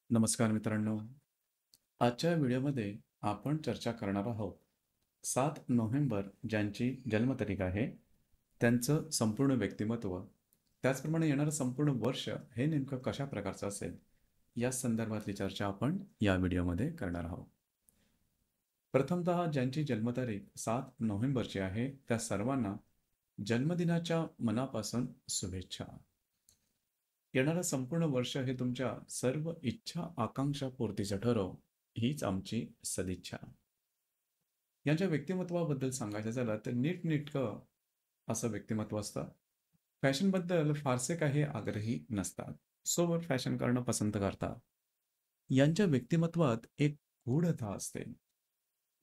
नमस्कार मित्रांनो. आजच्या व्हिडिओमध्ये आपण चर्चा करणार आहोत 7 नोव्हेंबर ज्यांची जन्मतारीख आहे, त्यांचं संपूर्ण व्यक्तिमत्व, त्याचप्रमाणे येणारं संपूर्ण वर्ष हे नेमकं कशा प्रकारचं असेल, या संदर्भातली चर्चा आपण या व्हिडिओमध्ये करणार आहोत. प्रथमतः ज्यांची जन्मतारीख 7 नोव्हेंबरची आहे, त्या सर्वांना जन्मदिनाच्या मनापासून शुभेच्छा. येणारं संपूर्ण वर्ष हे तुमच्या सर्व इच्छा आकांक्षा पूर्तीचं ठरो, हीच आमची सदिच्छा. यांच्या व्यक्तिमत्वाबद्दल सांगायचं झालं तर नीटनेटकं असं व्यक्तिमत्व असतं. फॅशनबद्दल फारसे काही आग्रही नसतात. सोबत फॅशन करणं पसंत करतात. यांच्या व्यक्तिमत्वात एक गूढता असते.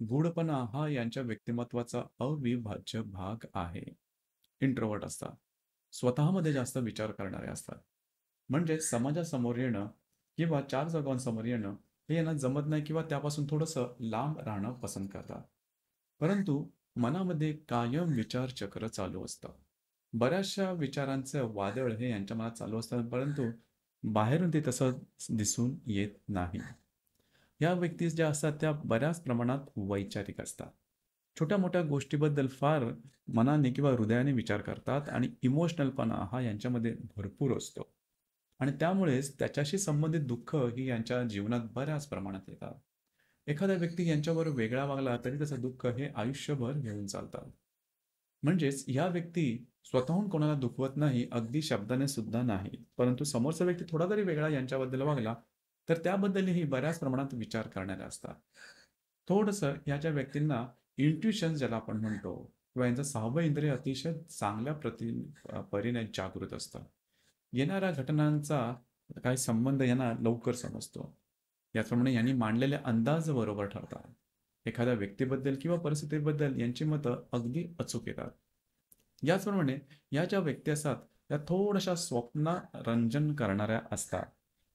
गूढपणा हा यांच्या व्यक्तिमत्वाचा अविभाज्य भाग आहे. इंट्रोवर्ट असतात. स्वतःमध्ये जास्त विचार करणारे असतात. म्हणजे समाजासमोर येणं किंवा चार जगांसमोर येणं हे यांना जमत नाही किंवा त्यापासून थोडंसं लांब राहणं पसंत करतात. परंतु मनामध्ये कायम विचारचक्र चालू असतं. बऱ्याचशा विचारांचं वादळ हे यांच्या मनात चालू असतं, परंतु बाहेरून ते तसं दिसून येत नाही. या व्यक्ती ज्या असतात त्या बऱ्याच प्रमाणात वैचारिक असतात. छोट्या मोठ्या गोष्टीबद्दल फार मनाने किंवा हृदयाने विचार करतात आणि इमोशनलपणा हा यांच्यामध्ये भरपूर असतो. आणि त्यामुळेच त्याच्याशी संबंधित दुःख ही यांच्या जीवनात बऱ्याच प्रमाणात येतात. एखादा व्यक्ती यांच्याबरोबर वेगळा वागला तरी त्याचं दुःख हे आयुष्यभर घेऊन चालतात. म्हणजेच या व्यक्ती स्वतःहून कोणाला दुखवत नाही, अगदी शब्दाने सुद्धा नाही. परंतु समोरचा व्यक्ती थोडा तरी वेगळा यांच्याबद्दल वागला तर त्याबद्दलही बऱ्याच प्रमाणात विचार करणारे असतात. थोडंसं याच्या व्यक्तींना इंट्युशन ज्याला आपण म्हणतो किंवा यांचं 6वं इंद्रिय अतिशय चांगल्या परीने जागृत असतं. येणाऱ्या घटनांचा काही संबंध यांना लवकर समजतो. याप्रमाणे यांनी मांडलेले अंदाज बरोबर ठरतात. एखाद्या व्यक्तीबद्दल किंवा परिस्थितीबद्दल यांची मतं अगदी अचूक येतात. याचप्रमाणे या ज्या व्यक्ती असतात त्या थोड्याशा स्वप्नरंजन करणाऱ्या असतात.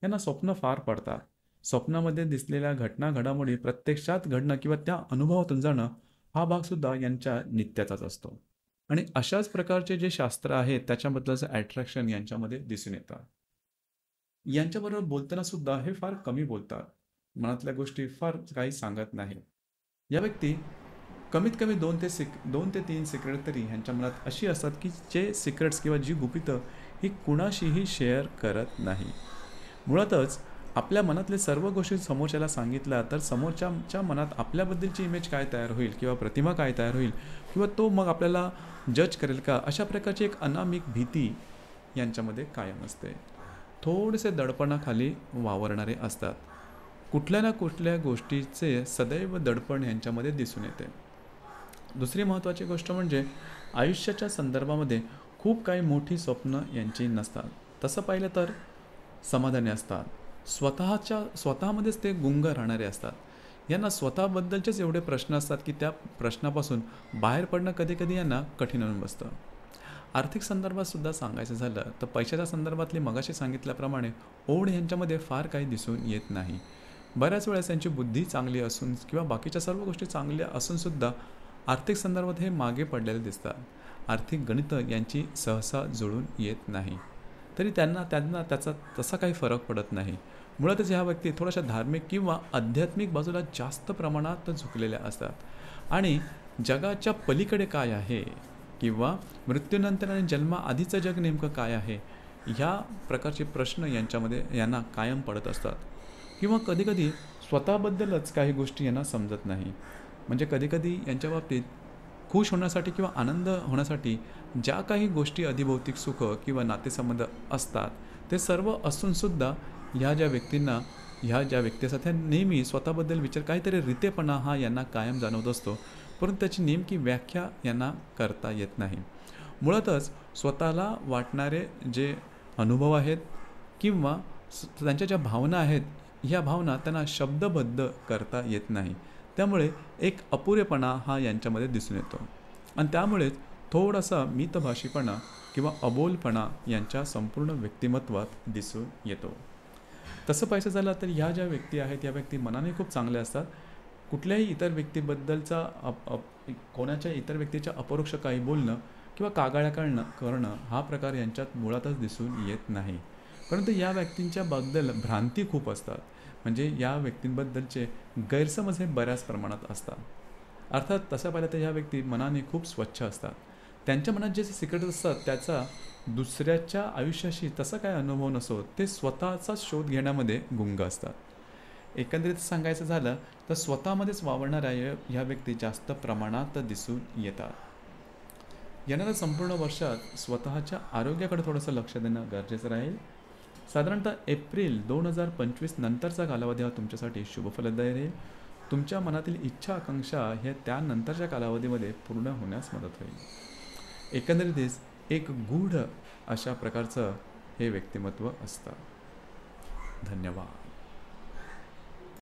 यांना स्वप्न फार पडतात. स्वप्नामध्ये दिसलेल्या घटना घडामोडी प्रत्यक्षात घडणं किंवा त्या अनुभवातून जाणं हा भाग सुद्धा यांच्या नित्याचाच असतो. आणि अशाच प्रकारचे जे शास्त्र आहे त्याच्याबद्दलचं अट्रॅक्शन यांच्यामध्ये दिसून येतं. यांच्याबरोबर बोलताना सुद्धा हे फार कमी बोलतात. मनातल्या गोष्टी फार काही सांगत नाही. या व्यक्ती कमीत कमी 2 ते 3 सिक्रेट तरी ह्यांच्या मनात अशी असतात की जे सिक्रेट्स किंवा जी गुपितं ही कुणाशीही शेअर करत नाही. मुळातच आपल्या मनातले सर्व गोष्टी समोरच्याला सांगितल्या तर समोरच्याच्या मनात आपल्याबद्दलची इमेज काय तयार होईल किंवा प्रतिमा काय तयार होईल किंवा तो मग आपल्याला जज करेल का, अशा प्रकारची एक अनामिक भीती यांच्यामध्ये कायम असते. थोडेसे दडपणाखाली वावरणारे असतात. कुठल्या ना कुठल्या गोष्टीचे सदैव दडपण यांच्यामध्ये दिसून येते. दुसरी महत्त्वाची गोष्ट म्हणजे आयुष्याच्या संदर्भामध्ये खूप काही मोठी स्वप्न यांची नसतात. तसं पाहिलं तर समाधानी असतात. स्वतःमध्येच ते गुंग राहणारे असतात. यांना स्वतःबद्दलचेच एवढे प्रश्न असतात की त्या प्रश्नापासून बाहेर पडणं कधी कधी यांना कठीण होऊन बसतं. आर्थिक संदर्भात सुद्धा सांगायचं झालं तर पैशाच्या संदर्भातली मगाशी सांगितल्याप्रमाणे ओढ यांच्यामध्ये फार काही दिसून येत नाही. बऱ्याच वेळेस यांची बुद्धी चांगली असून किंवा बाकीच्या सर्व गोष्टी चांगल्या असूनसुद्धा आर्थिक संदर्भात हे मागे पडलेले दिसतात. आर्थिक गणितं यांची सहसा जुळून येत नाही. तरी त्यांना त्याचा तसा काही फरक पडत नाही. मुळातच ह्या व्यक्ती थोड्याशा धार्मिक किंवा आध्यात्मिक बाजूला जास्त प्रमाणात झुकलेल्या असतात. आणि जगाच्या पलीकडे काय आहे किंवा मृत्यूनंतर आणि जन्माआधीचं जग नेमकं काय आहे ह्या प्रकारचे प्रश्न यांना कायम पडत असतात. किंवा कधीकधी स्वतःबद्दलच काही गोष्टी यांना समजत नाही. म्हणजे कधीकधी यांच्या बाबतीत खुश होण्यासाठी किंवा आनंद होण्यासाठी ज्या काही गोष्टी अधिभौतिक सुख किंवा नातेसंबंध असतात ते सर्व असूनसुद्धा ह्या ज्या व्यक्ती असतात त्या नेहमी स्वतःबद्दल विचार काहीतरी रितेपणा हा यांना कायम जाणवत असतो. परंतु त्याची नेमकी व्याख्या यांना करता येत नाही. मुळातच स्वतःला वाटणारे जे अनुभव आहेत किंवा त्यांच्या ज्या भावना आहेत ह्या भावना त्यांना शब्दबद्ध करता येत नाही. त्यामुळे एक अपुरेपणा हा यांच्यामध्ये दिसून येतो. आणि त्यामुळेच थोडासा मितभाषीपणा किंवा अबोलपणा यांच्या संपूर्ण व्यक्तिमत्वात दिसून येतो. तसं पाहायचं झालं तर ह्या ज्या व्यक्ती आहेत या व्यक्ती मनाने खूप चांगल्या असतात. कुठल्याही इतर व्यक्तीबद्दलचा कोणाच्या इतर व्यक्तीच्या अपरोक्ष काही बोलणं किंवा कागाळ्या करणं हा प्रकार यांच्यात मुळातच दिसून येत नाही. परंतु या व्यक्तींच्या बद्दल भ्रांती खूप असतात. म्हणजे या व्यक्तींबद्दलचे गैरसमज हे बऱ्याच प्रमाणात असतात. अर्थात तसं पाहिलं तर ह्या व्यक्ती मनाने खूप स्वच्छ असतात. त्यांच्या मनात जे सिक्रेट असतात त्याचा दुसऱ्याच्या आयुष्याशी तसा काय अनुभव नसो, ते स्वतःचा शोध घेण्यामध्ये गुंग असतात. एकंदरीत सांगायचं झालं तर स्वतःमध्येच वावरणाऱ्या ह्या व्यक्ती जास्त प्रमाणात दिसून येतात. येणाऱ्या संपूर्ण वर्षात स्वतःच्या आरोग्याकडे थोडंसं लक्ष देणं गरजेचं राहील. साधारणतः एप्रिल 2025 नंतरचा कालावधी हा तुमच्यासाठी शुभफलदायी राहील. तुमच्या मनातील इच्छा आकांक्षा ह्या त्यानंतरच्या कालावधीमध्ये पूर्ण होण्यास मदत होईल. एकंदरीतच एक गूढ अशा प्रकारचं हे व्यक्तिमत्व असतं. धन्यवाद.